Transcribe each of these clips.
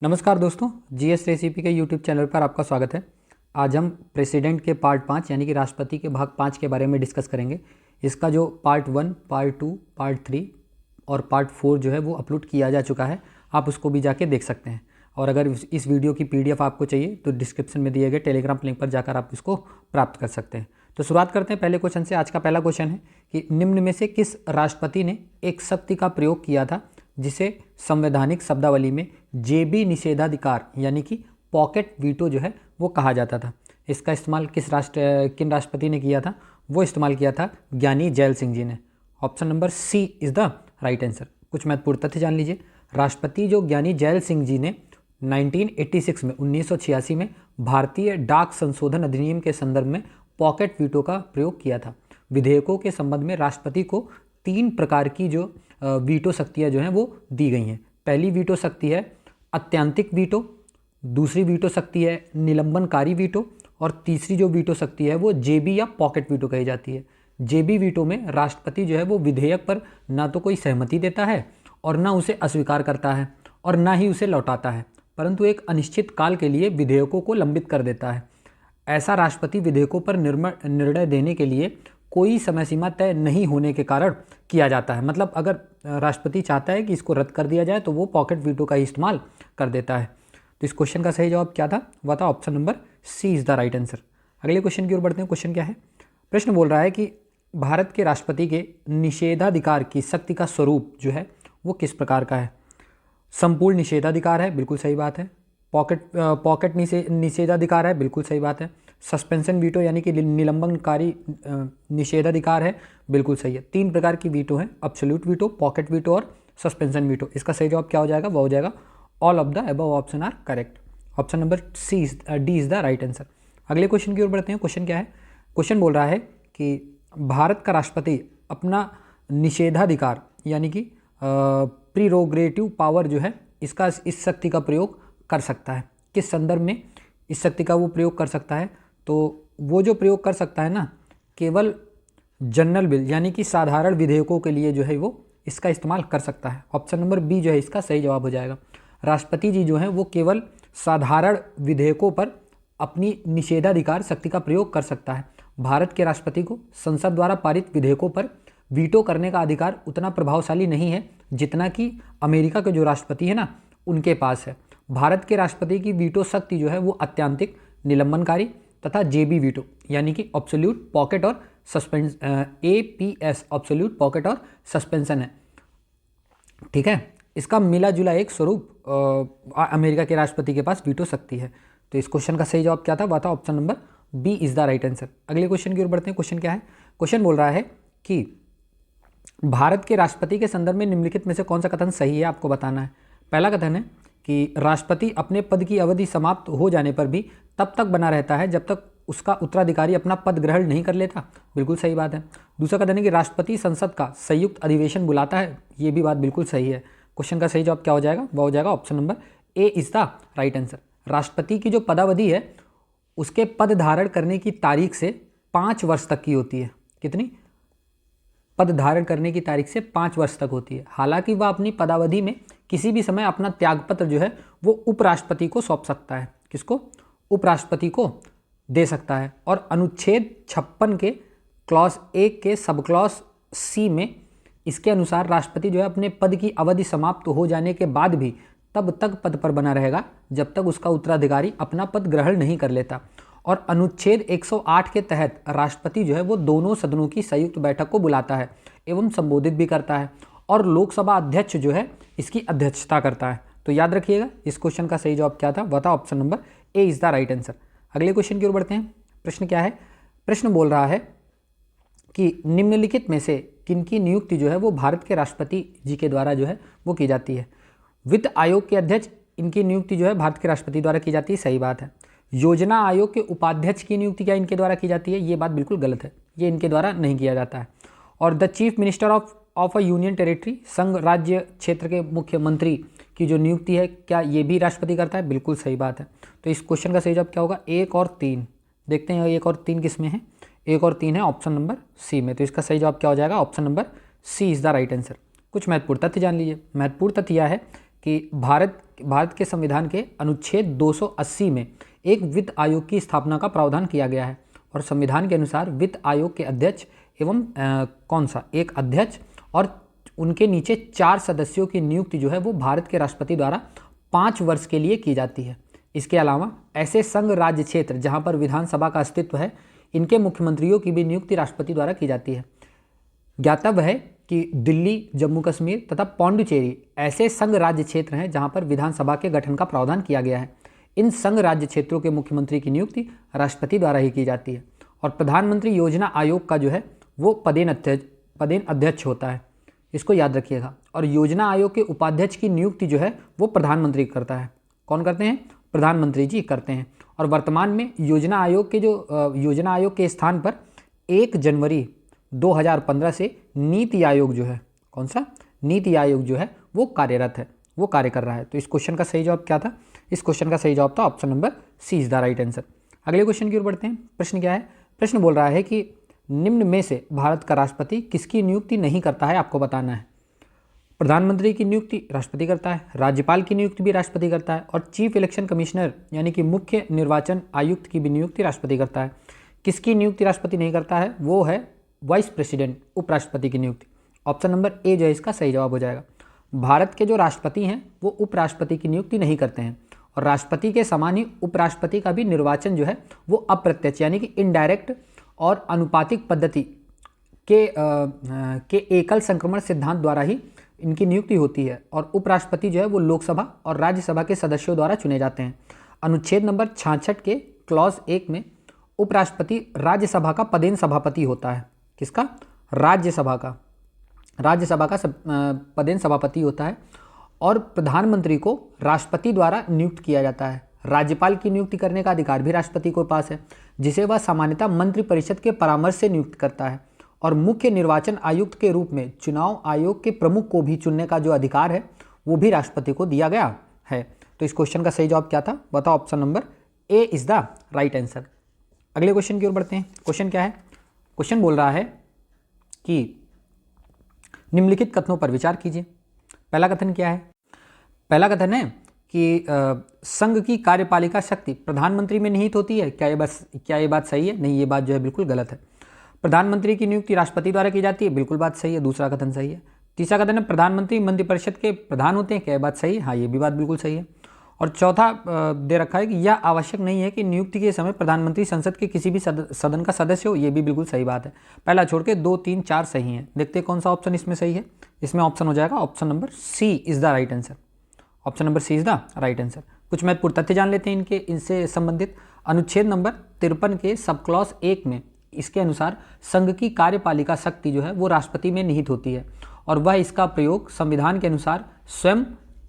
नमस्कार दोस्तों, GS recipe के यूट्यूब चैनल पर आपका स्वागत है। आज हम प्रेसिडेंट के पार्ट 5 यानी कि राष्ट्रपति के भाग 5 के बारे में डिस्कस करेंगे। इसका जो पार्ट 1, पार्ट 2, पार्ट 3 और पार्ट 4 जो है वो अपलोड किया जा चुका है। आप उसको भी जाके देख सकते हैं। और अगर इस वीडियो की पीडीएफ आपको चाहिए तो डिस्क्रिप्शन में दिए गए टेलीग्राम लिंक पर जाकर आप इसको प्राप्त कर सकते हैं। तो शुरुआत करते हैं पहले क्वेश्चन से। आज का पहला क्वेश्चन है कि निम्न में से किस राष्ट्रपति ने एक शक्ति का प्रयोग किया था जिसे संवैधानिक शब्दावली में जेबी निषेधाधिकार यानी कि पॉकेट वीटो जो है वो कहा जाता था। इसका इस्तेमाल किन राष्ट्रपति ने किया था? वो इस्तेमाल किया था ज्ञानी जैल सिंह जी ने। Option number C is the right answer. कुछ महत्वपूर्ण तथ्य जान लीजिए। राष्ट्रपति जो ज्ञानी जैल सिंह जी ने 1986 में 1986 में भारतीय डाक संशोधन अधिनियम के संदर्भ में पॉकेट वीटो का प्रयोग किया था। विधेयकों के संबंध में राष्ट्रपति को 3 प्रकार की जो वीटो शक्तियाँ जो हैं वो दी गई हैं। पहली वीटो शक्ति है अत्यंतिक वीटो, दूसरी वीटो शक्ति है निलंबनकारी वीटो और तीसरी जो वीटो शक्ति है वो जेबी या पॉकेट वीटो कही जाती है। जेबी वीटो में राष्ट्रपति जो है वो विधेयक पर ना तो कोई सहमति देता है और ना उसे अस्वीकार करता है और ना ही उसे लौटाता है, परंतु एक अनिश्चित काल के लिए विधेयकों को लंबित कर देता है। ऐसा राष्ट्रपति विधेयकों पर निर्णय देने के लिए कोई समय सीमा तय नहीं होने के कारण किया जाता है। मतलब अगर राष्ट्रपति चाहता है कि इसको रद्द कर दिया जाए तो वो पॉकेट वीटो का ही इस्तेमाल कर देता है। तो इस क्वेश्चन का सही जवाब क्या था? वह था option number C is the right answer. अगले क्वेश्चन की ओर बढ़ते हैं। क्वेश्चन क्या है? प्रश्न बोल रहा है कि भारत के राष्ट्रपति के निषेधाधिकार की शक्ति का स्वरूप जो है वो किस प्रकार का है? संपूर्ण निषेधाधिकार है, बिल्कुल सही बात है। पॉकेट निषेधाधिकार है, बिल्कुल सही बात है। सस्पेंशन वीटो यानी कि निलंबनकारी निषेधाधिकार है, बिल्कुल सही है। 3 प्रकार की वीटो हैं, एब्सोल्यूट वीटो, पॉकेट वीटो और सस्पेंशन वीटो। इसका सही जवाब क्या हो जाएगा? वह हो जाएगा all of the above option are correct. Option number D is the right answer. अगले क्वेश्चन की ओर बढ़ते हैं। क्वेश्चन क्या है? क्वेश्चन बोल रहा है कि भारत का राष्ट्रपति अपना निषेधाधिकार यानी कि प्रीरोगेटिव पावर जो है इस शक्ति का प्रयोग कर सकता है। किस संदर्भ में इस शक्ति का वो प्रयोग कर सकता है? तो वो जो प्रयोग कर सकता है ना, केवल जनरल बिल यानी कि साधारण विधेयकों के लिए जो है वो इसका इस्तेमाल कर सकता है। ऑप्शन नंबर बी जो है इसका सही जवाब हो जाएगा। राष्ट्रपति जी जो है वो केवल साधारण विधेयकों पर अपनी निषेधाधिकार शक्ति का प्रयोग कर सकता है। भारत के राष्ट्रपति को संसद द्वारा पारित विधेयकों पर वीटो करने का अधिकार उतना प्रभावशाली नहीं है जितना कि अमेरिका के जो राष्ट्रपति है ना उनके पास है। भारत के राष्ट्रपति की वीटो शक्ति जो है वो अत्यंतिक, निलंबनकारी तथा जेबी वीटो यानी कि ऑब्सोल्यूट, पॉकेट और APS ऑब्सोल्यूट, पॉकेट और सस्पेंशन है। ठीक है, इसका मिला जुला एक स्वरूप अमेरिका के राष्ट्रपति के पास वीटो शक्ति है। तो इस क्वेश्चन का सही जवाब क्या था? वह था option number B is the right answer. अगले क्वेश्चन की ओर बढ़ते हैं। क्वेश्चन क्या है? क्वेश्चन बोल रहा है कि भारत के राष्ट्रपति के संदर्भ में निम्नलिखित में से कौन सा कथन सही है, आपको बताना है। पहला कथन है कि राष्ट्रपति अपने पद की अवधि समाप्त हो जाने पर भी तब तक बना रहता है जब तक उसका उत्तराधिकारी अपना पद ग्रहण नहीं कर लेता, बिल्कुल सही बात है। दूसरा कथन है कि राष्ट्रपति संसद का संयुक्त अधिवेशन बुलाता है, ये भी बात बिल्कुल सही है। क्वेश्चन का सही जवाब क्या हो जाएगा? वह हो जाएगा option number A is the right answer. राष्ट्रपति की जो पदावधि है उसके पद धारण करने की तारीख से 5 वर्ष तक की होती है। कितनी? पद धारण करने की तारीख से 5 वर्ष तक होती है। हालांकि वह अपनी पदावधि में किसी भी समय अपना त्यागपत्र जो है वो उपराष्ट्रपति को सौंप सकता है। किसको? उपराष्ट्रपति को दे सकता है। और अनुच्छेद 56 के क्लॉज 1 के सब क्लॉज सी में इसके अनुसार राष्ट्रपति जो है अपने पद की अवधि समाप्त हो जाने के बाद भी तब तक पद पर बना रहेगा जब तक उसका उत्तराधिकारी अपना पद ग्रहण नहीं कर लेता। और अनुच्छेद 108 के तहत राष्ट्रपति जो है वो दोनों सदनों की संयुक्त बैठक को बुलाता है एवं संबोधित भी करता है और लोकसभा अध्यक्ष जो है इसकी अध्यक्षता करता है। तो याद रखिएगा इस क्वेश्चन का सही जवाब क्या था? वह था option number A is the right answer. अगले क्वेश्चन की ओर बढ़ते हैं। प्रश्न क्या है? प्रश्न बोल रहा है कि निम्नलिखित में से किनकी नियुक्ति जो है वो भारत के राष्ट्रपति जी के द्वारा जो है वो की जाती है? वित्त आयोग के अध्यक्ष, इनकी नियुक्ति जो है भारत के राष्ट्रपति द्वारा की जाती है, सही बात है। योजना आयोग के उपाध्यक्ष की नियुक्ति क्या इनके द्वारा की जाती है? ये बात बिल्कुल गलत है, ये इनके द्वारा नहीं किया जाता है। और the chief minister of a union territory, संघ राज्य क्षेत्र के मुख्यमंत्री की जो नियुक्ति है क्या ये भी राष्ट्रपति करता है? बिल्कुल सही बात है। तो इस क्वेश्चन का सही जवाब क्या होगा? 1 और 3। देखते हैं 1 और 3 किस में है? 1 और 3 है ऑप्शन नंबर सी में। तो इसका सही जवाब क्या हो जाएगा? Option number C is the right answer. कुछ महत्वपूर्ण तथ्य जान लीजिए। महत्वपूर्ण तथ्य यह है कि भारत के संविधान के अनुच्छेद 280 में एक वित्त आयोग की स्थापना का प्रावधान किया गया है और संविधान के अनुसार वित्त आयोग के अध्यक्ष एवं एक अध्यक्ष और उनके नीचे 4 सदस्यों की नियुक्ति जो है वो भारत के राष्ट्रपति द्वारा 5 वर्ष के लिए की जाती है। इसके अलावा ऐसे संघ राज्य क्षेत्र जहां पर विधानसभा का अस्तित्व है, इनके मुख्यमंत्रियों की भी नियुक्ति राष्ट्रपति द्वारा की जाती है। ज्ञातव्य है कि दिल्ली, जम्मू कश्मीर तथा पौंडुचेरी ऐसे संघ राज्य क्षेत्र हैं जहां पर विधानसभा के गठन का प्रावधान किया गया है। इन संघ राज्य क्षेत्रों के मुख्यमंत्री की नियुक्ति राष्ट्रपति द्वारा ही की जाती है। और प्रधानमंत्री योजना आयोग का जो है वो पदेन अध्यक्ष होता है, इसको याद रखिएगा। और योजना आयोग के उपाध्यक्ष की नियुक्ति जो है वो प्रधानमंत्री करता है। कौन करते हैं? प्रधानमंत्री जी करते हैं। और वर्तमान में योजना आयोग के स्थान पर 1 जनवरी 2015 से नीति आयोग जो है, कौन सा? नीति आयोग जो है वो कार्यरत है, वो कार्य कर रहा है। तो इस क्वेश्चन का सही जवाब क्या था? इस क्वेश्चन का सही जवाब था option number C is the right answer. अगले क्वेश्चन की ओर बढ़ते हैं। प्रश्न क्या है? प्रश्न बोल रहा है कि निम्न में से भारत का राष्ट्रपति किसकी नियुक्ति नहीं करता है, आपको बताना है। प्रधानमंत्री की नियुक्ति राष्ट्रपति करता है, राज्यपाल की नियुक्ति भी राष्ट्रपति करता है और चीफ इलेक्शन कमिश्नर यानी कि मुख्य निर्वाचन आयुक्त की भी नियुक्ति राष्ट्रपति करता है। किसकी नियुक्ति राष्ट्रपति नहीं करता है? वो है वाइस प्रेसिडेंट, उपराष्ट्रपति की नियुक्ति। ऑप्शन नंबर ए जो है इसका सही जवाब हो जाएगा। भारत के जो राष्ट्रपति हैं वो उपराष्ट्रपति की नियुक्ति नहीं करते हैं और राष्ट्रपति के समान ही उपराष्ट्रपति का भी निर्वाचन जो है वो अप्रत्यक्ष यानी कि इनडायरेक्ट और अनुपातिक पद्धति के एकल संक्रमण सिद्धांत द्वारा ही इनकी नियुक्ति होती है। और उपराष्ट्रपति जो है वो लोकसभा और राज्यसभा के सदस्यों द्वारा चुने जाते हैं। अनुच्छेद नंबर 66 के क्लॉज 1 में उपराष्ट्रपति राज्यसभा का पदेन सभापति होता है। किसका? राज्यसभा का पदेन सभापति होता है। और प्रधानमंत्री को राष्ट्रपति द्वारा नियुक्त किया जाता है। राज्यपाल की नियुक्ति करने का अधिकार भी राष्ट्रपति के पास है, जिसे वह सामान्यतः मंत्रिपरिषद के परामर्श से नियुक्त करता है। और मुख्य निर्वाचन आयुक्त के रूप में चुनाव आयोग के प्रमुख को भी चुनने का जो अधिकार है वो भी राष्ट्रपति को दिया गया है। तो इस क्वेश्चन का सही जवाब क्या था? बताओ। Option number A is the right answer. अगले क्वेश्चन की ओर बढ़ते हैं। क्वेश्चन क्या है? क्वेश्चन बोल रहा है कि निम्नलिखित कथनों पर विचार कीजिए। पहला कथन क्या है? पहला कथन है कि संघ की कार्यपालिका शक्ति प्रधानमंत्री में निहित होती है। क्या ये बात सही है? नहीं, ये बात जो है बिल्कुल गलत है। प्रधानमंत्री की नियुक्ति राष्ट्रपति द्वारा की जाती है। बिल्कुल बात सही है, दूसरा कथन सही है। तीसरा कथन है प्रधानमंत्री मंत्रिपरिषद के प्रधान होते हैं। क्या ये बात सही है? हाँ, ये भी बात बिल्कुल सही है। और चौथा दे रखा है कि यह आवश्यक नहीं है कि नियुक्ति के समय प्रधानमंत्री संसद के किसी भी सदन का सदस्य हो। ये भी बिल्कुल सही बात है। पहला छोड़ के 2, 3, 4 सही हैं। देखते हैं कौन सा ऑप्शन इसमें सही है। इसमें ऑप्शन हो जाएगा option number C is the right answer. Option number C is the right answer. कुछ महत्वपूर्ण तथ्य जान लेते हैं इनसे संबंधित। अनुच्छेद नंबर 53 के सब क्लॉज 1 में इसके अनुसार संघ की कार्यपालिका शक्ति जो है वो राष्ट्रपति में निहित होती है और वह इसका प्रयोग संविधान के अनुसार स्वयं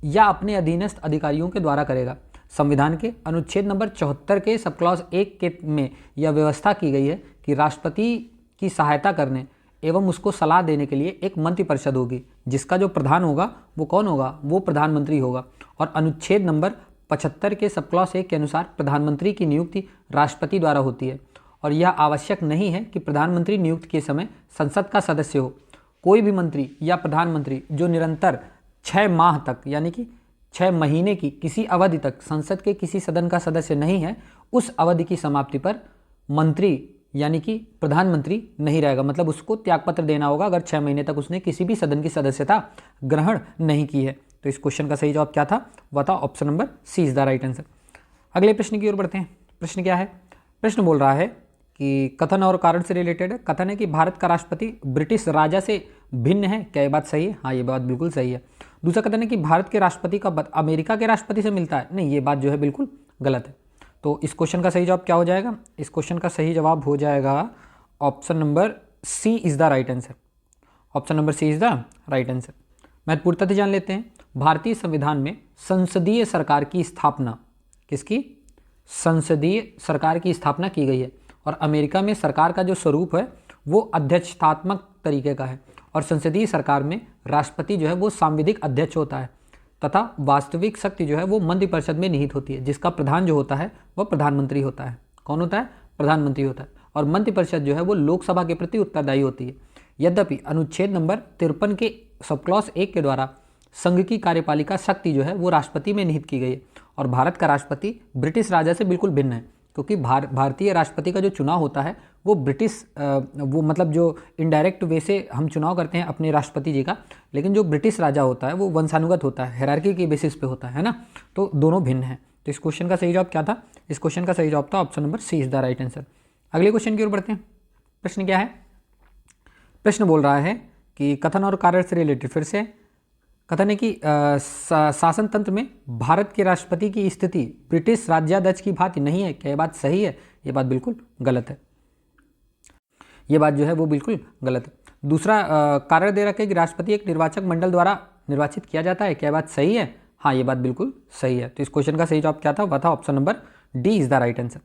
या अपने अधीनस्थ अधिकारियों के द्वारा करेगा। संविधान के अनुच्छेद नंबर 74 के सब क्लॉज 1 के में यह व्यवस्था की गई है कि राष्ट्रपति की सहायता करने एवं उसको सलाह देने के लिए एक मंत्रिपरिषद होगी, जिसका जो प्रधान होगा वो कौन होगा? वो प्रधानमंत्री होगा। और अनुच्छेद नंबर 75 के सब क्लॉज 1 के अनुसार प्रधानमंत्री की नियुक्ति राष्ट्रपति द्वारा होती है और यह आवश्यक नहीं है कि प्रधानमंत्री नियुक्ति के समय संसद का सदस्य हो। कोई भी मंत्री या प्रधानमंत्री जो निरंतर 6 माह तक यानी कि 6 महीने की किसी अवधि तक संसद के किसी सदन का सदस्य नहीं है, उस अवधि की समाप्ति पर मंत्री यानी कि प्रधानमंत्री नहीं रहेगा। मतलब उसको त्यागपत्र देना होगा अगर 6 महीने तक उसने किसी भी सदन की सदस्यता ग्रहण नहीं की है। तो इस क्वेश्चन का सही जवाब क्या था? वह था option number C is the right answer. अगले प्रश्न की ओर बढ़ते हैं। प्रश्न क्या है? प्रश्न बोल रहा है कि कथन और कारण से रिलेटेड है। कथन है कि भारत का राष्ट्रपति ब्रिटिश राजा से भिन्न है। क्या ये बात सही है? हाँ, ये बात बिल्कुल सही है। दूसरा कथन है कि भारत के राष्ट्रपति का अमेरिका के राष्ट्रपति से मिलता है। नहीं, ये बात जो है बिल्कुल गलत है। तो इस क्वेश्चन का सही जवाब क्या हो जाएगा? इस क्वेश्चन का सही जवाब हो जाएगा option number C is the right answer. Option number C is the right answer. महत्वपूर्ण तथ्य जान लेते हैं। भारतीय संविधान में संसदीय सरकार की स्थापना, किसकी? संसदीय सरकार की स्थापना की गई है। और अमेरिका में सरकार का जो स्वरूप है वो अध्यक्षतात्मक तरीके का है और संसदीय सरकार में राष्ट्रपति जो है वो सांविधिक अध्यक्ष होता है तथा वास्तविक शक्ति जो है वो मंत्रिपरिषद में निहित होती है, जिसका प्रधान जो होता है वह प्रधानमंत्री होता है। कौन होता है? प्रधानमंत्री होता है। और मंत्रिपरिषद जो है वो लोकसभा के प्रति उत्तरदायी होती है। यद्यपि अनुच्छेद नंबर 53 के सब क्लॉज 1 के द्वारा संघ की कार्यपालिका शक्ति जो है वो राष्ट्रपति में निहित की गई है। और भारत का राष्ट्रपति ब्रिटिश राजा से बिल्कुल भिन्न है, क्योंकि भारतीय राष्ट्रपति का जो चुनाव होता है वो वो मतलब जो इनडायरेक्ट वे से हम चुनाव करते हैं अपने राष्ट्रपति जी का, लेकिन जो ब्रिटिश राजा होता है वो वंशानुगत होता है, हायरार्की के बेसिस पे होता है ना। तो दोनों भिन्न हैं। तो इस क्वेश्चन का सही जवाब क्या था? इस क्वेश्चन का सही जवाब था option number C is the right answer. अगले क्वेश्चन की ओर बढ़ते हैं। प्रश्न क्या है? प्रश्न बोल रहा है कि कथन और कार्य से रिलेटेड फिर से कथन है कि शासन तंत्र में भारत के राष्ट्रपति की स्थिति ब्रिटिश राज्याध्यक्ष की भांति नहीं है। क्या ये बात सही है? ये बात बिल्कुल गलत है। ये बात जो है वो बिल्कुल गलत है। दूसरा कार्य दे रखा है कि राष्ट्रपति एक निर्वाचक मंडल द्वारा निर्वाचित किया जाता है। क्या बात सही है? हाँ, ये बात बिल्कुल सही है। तो इस क्वेश्चन का सही जवाब क्या था? वह था option number D is the right answer.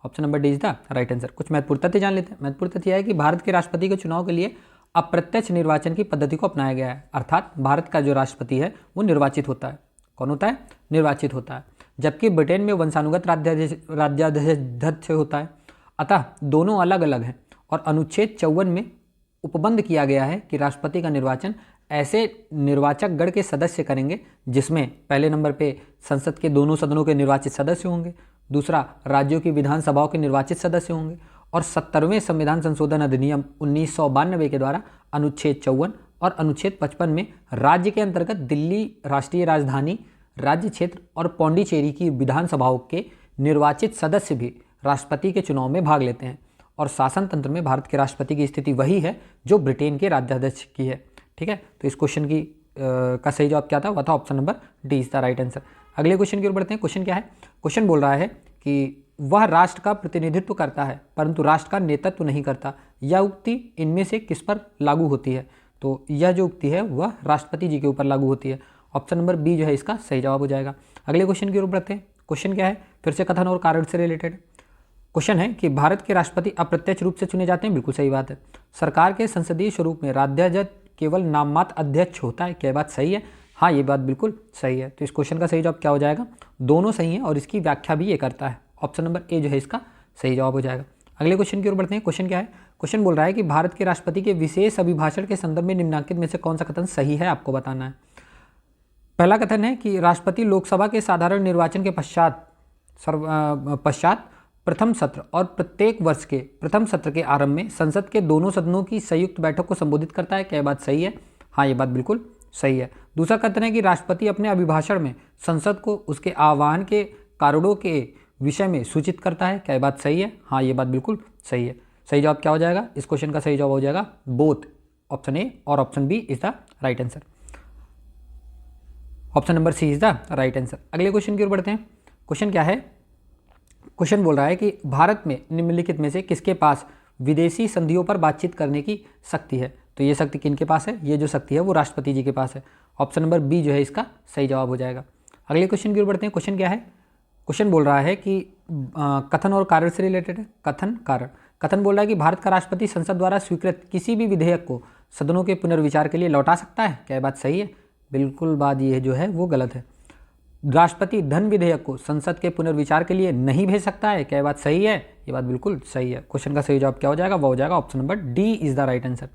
Option number D is the right answer. कुछ महत्वपूर्ण तथ्य जान लेते हैं। महत्वपूर्ण तथ्य है कि भारत के राष्ट्रपति के चुनाव के लिए अप्रत्यक्ष निर्वाचन की पद्धति को अपनाया गया है, अर्थात भारत का जो राष्ट्रपति है वो निर्वाचित होता है। कौन होता है? निर्वाचित होता है। जबकि ब्रिटेन में वंशानुगत राज्याध्यक्ष होता है। अतः दोनों अलग अलग हैं और अनुच्छेद 54 में उपबंध किया गया है कि राष्ट्रपति का निर्वाचन ऐसे निर्वाचक गण के सदस्य करेंगे जिसमें पहले नंबर पे संसद के दोनों सदनों के निर्वाचित सदस्य होंगे, दूसरा राज्यों की विधानसभाओं के निर्वाचित सदस्य होंगे, और 70वें संविधान संशोधन अधिनियम 1992 के द्वारा अनुच्छेद 54 और अनुच्छेद 55 में राज्य के अंतर्गत दिल्ली राष्ट्रीय राजधानी राज्य क्षेत्र और पौंडीचेरी की विधानसभाओं के निर्वाचित सदस्य भी राष्ट्रपति के चुनाव में भाग लेते हैं। और शासन तंत्र में भारत के राष्ट्रपति की स्थिति वही है जो ब्रिटेन के राज्याध्यक्ष की है। ठीक है, तो इस क्वेश्चन की का सही जवाब क्या था? वह था option number D is the right answer. अगले क्वेश्चन की ओर बढ़ते हैं। क्वेश्चन क्या है? क्वेश्चन बोल रहा है कि वह राष्ट्र का प्रतिनिधित्व करता है परंतु राष्ट्र का नेतृत्व नहीं करता। यह उक्ति इनमें से किस पर लागू होती है? तो यह जो उक्ति है वह राष्ट्रपति जी के ऊपर लागू होती है। ऑप्शन नंबर बी जो है इसका सही जवाब हो जाएगा। अगले क्वेश्चन की ओर बढ़ते हैं। क्वेश्चन क्या है? फिर से कथन और कारण से रिलेटेड क्वेश्चन है कि भारत के राष्ट्रपति अप्रत्यक्ष रूप से चुने जाते हैं। बिल्कुल सही बात है। सरकार के संसदीय स्वरूप में राज्याध्यक्ष केवल नाममात्र अध्यक्ष होता है। क्या बात सही है? हाँ, ये बात बिल्कुल सही है। तो इस क्वेश्चन का सही जवाब क्या हो जाएगा? दोनों सही है और इसकी व्याख्या भी ये करता है। ऑप्शन नंबर ए जो है इसका सही जवाब हो जाएगा। अगले क्वेश्चन की ओर बढ़ते हैं। क्वेश्चन क्या है? क्वेश्चन बोल रहा है कि भारत के राष्ट्रपति के विशेष अभिभाषण के संदर्भ में निम्नलिखित में से कौन सा कथन सही है? आपको बताना है। पहला कथन है कि राष्ट्रपति लोकसभा के साधारण निर्वाचन के पश्चात प्रथम सत्र और प्रत्येक वर्ष के प्रथम सत्र के आरंभ में संसद के दोनों सदनों की संयुक्त बैठक को संबोधित करता है। क्या बात सही है? हाँ, ये बात बिल्कुल सही है। दूसरा कथन है कि राष्ट्रपति अपने अभिभाषण में संसद को उसके आह्वान के कारणों के विषय में सूचित करता है। क्या बात सही है? हाँ, ये बात बिल्कुल सही है। सही जवाब क्या हो जाएगा? इस क्वेश्चन का सही जवाब हो जाएगा बोथ ऑप्शन ए और option B is the right answer. Option number C is the right answer. अगले क्वेश्चन की ओर बढ़ते हैं। क्वेश्चन क्या है? क्वेश्चन बोल रहा है कि भारत में निम्नलिखित में से किसके पास विदेशी संधियों पर बातचीत करने की शक्ति है? तो ये शक्ति किनके पास है? ये जो शक्ति है वो राष्ट्रपति जी के पास है। ऑप्शन नंबर बी जो है इसका सही जवाब हो जाएगा। अगले क्वेश्चन की ओर बढ़ते हैं। क्वेश्चन क्या है? क्वेश्चन बोल रहा है कि कथन और कारण से रिलेटेड है। कथन कारण। कथन बोल रहा है कि भारत का राष्ट्रपति संसद द्वारा स्वीकृत किसी भी विधेयक को सदनों के पुनर्विचार के लिए लौटा सकता है। क्या बात सही है? बिल्कुल बात ये जो है वो गलत है। राष्ट्रपति धन विधेयक को संसद के पुनर्विचार के लिए नहीं भेज सकता है। क्या बात सही है? ये बात बिल्कुल सही है। क्वेश्चन का सही जवाब क्या हो जाएगा? वो हो जाएगा option number D is the right answer.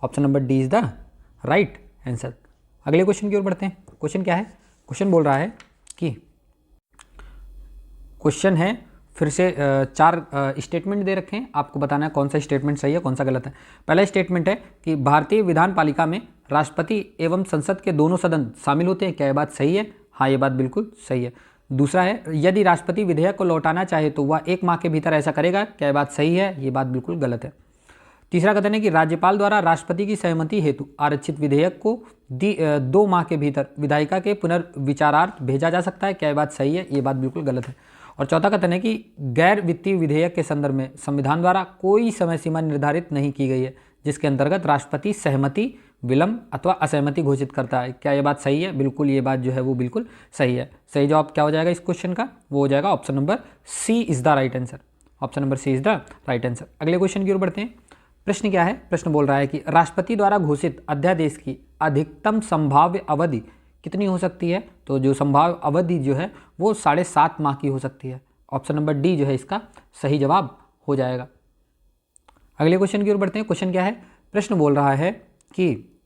Option number D is the right answer. अगले क्वेश्चन की ओर बढ़ते हैं। क्वेश्चन क्या है? क्वेश्चन बोल रहा है कि क्वेश्चन है फिर से 4 स्टेटमेंट दे रखे हैं, आपको बताना है कौन सा स्टेटमेंट सही है कौन सा गलत है। पहला स्टेटमेंट है कि भारतीय विधान पालिका में राष्ट्रपति एवं संसद के दोनों सदन शामिल होते हैं। क्या ये बात सही है? हाँ, ये बात बिल्कुल सही है। दूसरा है यदि राष्ट्रपति विधेयक को लौटाना चाहे तो वह 1 माह के भीतर ऐसा करेगा। क्या ये बात सही है? ये बात बिल्कुल गलत है। तीसरा कथन है कि राज्यपाल द्वारा राष्ट्रपति की सहमति हेतु आरक्षित विधेयक को 2 माह के भीतर विधायिका के पुनर्विचारार्थ भेजा जा सकता है। क्या ये बात सही है? ये बात बिल्कुल गलत है। और चौथा कथन है कि गैर वित्तीय विधेयक के संदर्भ में संविधान द्वारा कोई समय सीमा निर्धारित नहीं की गई है जिसके अंतर्गत राष्ट्रपति सहमति, विलंब अथवा असहमति घोषित करता है। क्या ये बात सही है? बिल्कुल ये बात जो है वो बिल्कुल सही है। सही जवाब क्या हो जाएगा इस क्वेश्चन का? वो हो जाएगा option number C is the right answer. Option number C is the right answer. अगले क्वेश्चन की ओर बढ़ते हैं। प्रश्न क्या है? प्रश्न बोल रहा है कि राष्ट्रपति द्वारा घोषित अध्यादेश की अधिकतम संभाव्य अवधि कितनी हो सकती है? तो जो संभाव्य अवधि जो है वो 7.5 माह की हो सकती है। ऑप्शन नंबर डी जो है इसका सही जवाब हो जाएगा। अगले क्वेश्चन की ओर बढ़ते हैं। क्वेश्चन क्या है? प्रश्न बोल रहा है कि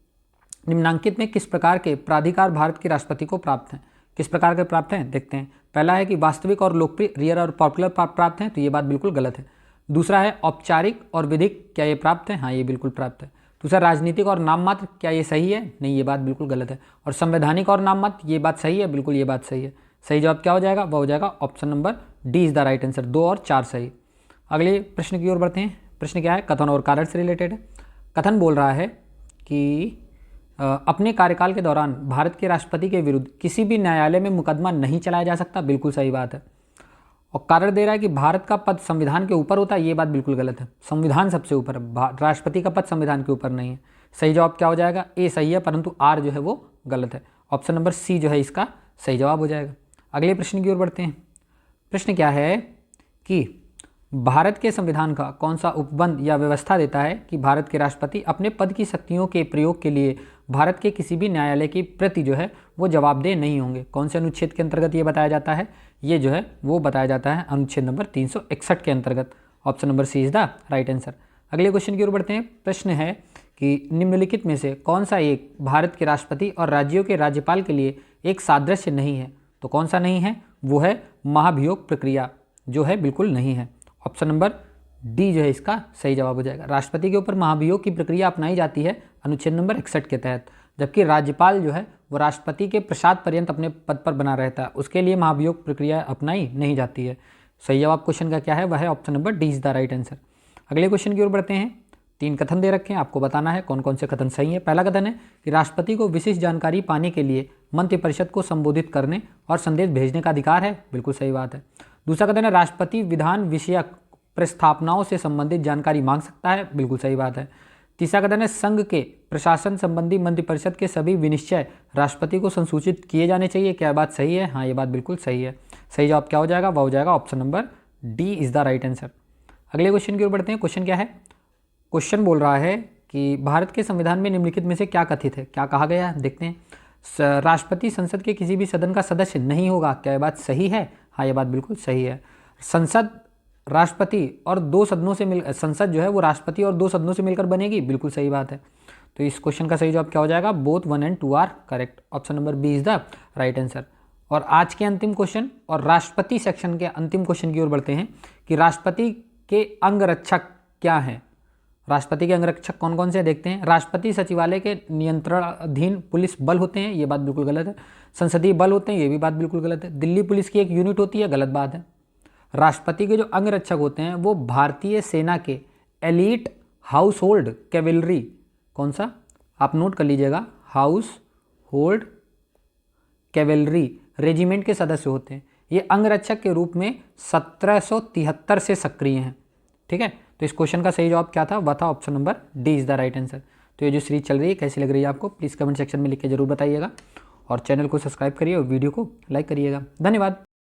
निम्नांकित में किस प्रकार के प्राधिकार भारत के राष्ट्रपति को प्राप्त हैं? किस प्रकार के प्राप्त हैं देखते हैं। पहला है कि वास्तविक और लोकप्रिय, रियल और पॉपुलर प्राप्त हैं, तो ये बात बिल्कुल गलत है। दूसरा है औपचारिक और विधिक, क्या ये प्राप्त है? हाँ, ये बिल्कुल प्राप्त है। दूसरा राजनीतिक और नाम मात्र, क्या ये सही है? नहीं, ये बात बिल्कुल गलत है। और संवैधानिक और नाम मात्र, ये बात सही है? बिल्कुल ये बात सही है। सही जवाब क्या हो जाएगा? वह हो जाएगा option number D is the right answer. 2 और 4 सही। अगले प्रश्न की ओर बढ़ते हैं। प्रश्न क्या है? कथन और कारण से रिलेटेड है। कथन बोल रहा है कि अपने कार्यकाल के दौरान भारत के राष्ट्रपति के विरुद्ध किसी भी न्यायालय में मुकदमा नहीं चलाया जा सकता, बिल्कुल सही बात है। और कारण दे रहा है कि भारत का पद संविधान के ऊपर होता है, ये बात बिल्कुल गलत है। संविधान सबसे ऊपर है, राष्ट्रपति का पद संविधान के ऊपर नहीं है। सही जवाब क्या हो जाएगा? ए सही है, परंतु आर जो है वो गलत है। ऑप्शन नंबर सी जो है इसका सही जवाब हो जाएगा। अगले प्रश्न की ओर बढ़ते हैं। प्रश्न क्या है कि भारत के संविधान का कौन सा उपबंध या व्यवस्था देता है कि भारत के राष्ट्रपति अपने पद की शक्तियों के प्रयोग के लिए भारत के किसी भी न्यायालय की प्रति जो है वो जवाबदेह नहीं होंगे? कौन से अनुच्छेद के अंतर्गत ये बताया जाता है? ये जो है वो बताया जाता है अनुच्छेद नंबर 361 के अंतर्गत। Option number C is the right answer. अगले क्वेश्चन की ओर बढ़ते हैं। प्रश्न है कि निम्नलिखित में से कौन सा एक भारत के राष्ट्रपति और राज्यों के राज्यपाल के लिए एक सादृश्य नहीं है? तो कौन सा नहीं है? वो है महाभियोग प्रक्रिया, जो है बिल्कुल नहीं है। ऑप्शन नंबर डी जो है इसका सही जवाब हो जाएगा। राष्ट्रपति के ऊपर महाभियोग की प्रक्रिया अपनाई जाती है अनुच्छेद नंबर 61 के तहत, जबकि राज्यपाल जो है वो राष्ट्रपति के प्रसाद पर्यंत अपने पद पर बना रहता है, उसके लिए महाभियोग प्रक्रिया अपनाई नहीं जाती है। सही जवाब क्वेश्चन का क्या है? वह है option number D is the right answer. अगले क्वेश्चन की ओर बढ़ते हैं। 3 कथन दे रखे हैं, आपको बताना है कौन कौन से कथन सही है। पहला कथन है कि राष्ट्रपति को विशिष्ट जानकारी पाने के लिए मंत्रिपरिषद को संबोधित करने और संदेश भेजने का अधिकार है, बिल्कुल सही बात है। दूसरा कथन है राष्ट्रपति विधान विषयक प्रस्तावनाओं से संबंधित जानकारी मांग सकता है, बिल्कुल सही बात है। तीसरा कथन है संघ के प्रशासन संबंधी मंत्रिपरिषद के सभी विनिश्चय राष्ट्रपति को संसूचित किए जाने चाहिए, क्या बात सही है? हाँ, ये बात बिल्कुल सही है। सही जवाब क्या हो जाएगा? वह हो जाएगा option number D is the right answer. अगले क्वेश्चन की ओर बढ़ते हैं। क्वेश्चन क्या है? क्वेश्चन बोल रहा है कि भारत के संविधान में निम्नलिखित में से क्या कथित है? क्या कहा गया है देखते हैं। राष्ट्रपति संसद के किसी भी सदन का सदस्य नहीं होगा, क्या ये बात सही है? हाँ, ये बात बिल्कुल सही है। संसद राष्ट्रपति और 2 सदनों से मिल संसद जो है वो राष्ट्रपति और 2 सदनों से मिलकर बनेगी, बिल्कुल सही बात है। तो इस क्वेश्चन का सही जवाब क्या हो जाएगा? Both 1 and 2 are correct. Option number B is the right answer. और आज के अंतिम क्वेश्चन और राष्ट्रपति सेक्शन के अंतिम क्वेश्चन की ओर बढ़ते हैं कि राष्ट्रपति के अंगरक्षक क्या हैं? राष्ट्रपति के अंगरक्षक कौन कौन से देखते हैं। राष्ट्रपति सचिवालय के नियंत्रण अधीन पुलिस बल होते हैं, ये बात बिल्कुल गलत है। संसदीय बल होते हैं, ये भी बात बिल्कुल गलत है। दिल्ली पुलिस की एक यूनिट होती है, गलत बात है। राष्ट्रपति के जो अंगरक्षक होते हैं वो भारतीय सेना के एलीट हाउस होल्ड कैवेलरी, कौन सा आप नोट कर लीजिएगा, हाउस होल्ड कैवेलरी रेजिमेंट के सदस्य होते हैं। ये अंगरक्षक के रूप में 1773 से सक्रिय हैं। ठीक है, तो इस क्वेश्चन का सही जवाब क्या था? वह था option number D is the right answer. तो ये जो सीरीज चल रही है कैसी लग रही है आपको, प्लीज़ कमेंट सेक्शन में लिख के जरूर बताइएगा और चैनल को सब्सक्राइब करिए और वीडियो को लाइक करिएगा। धन्यवाद।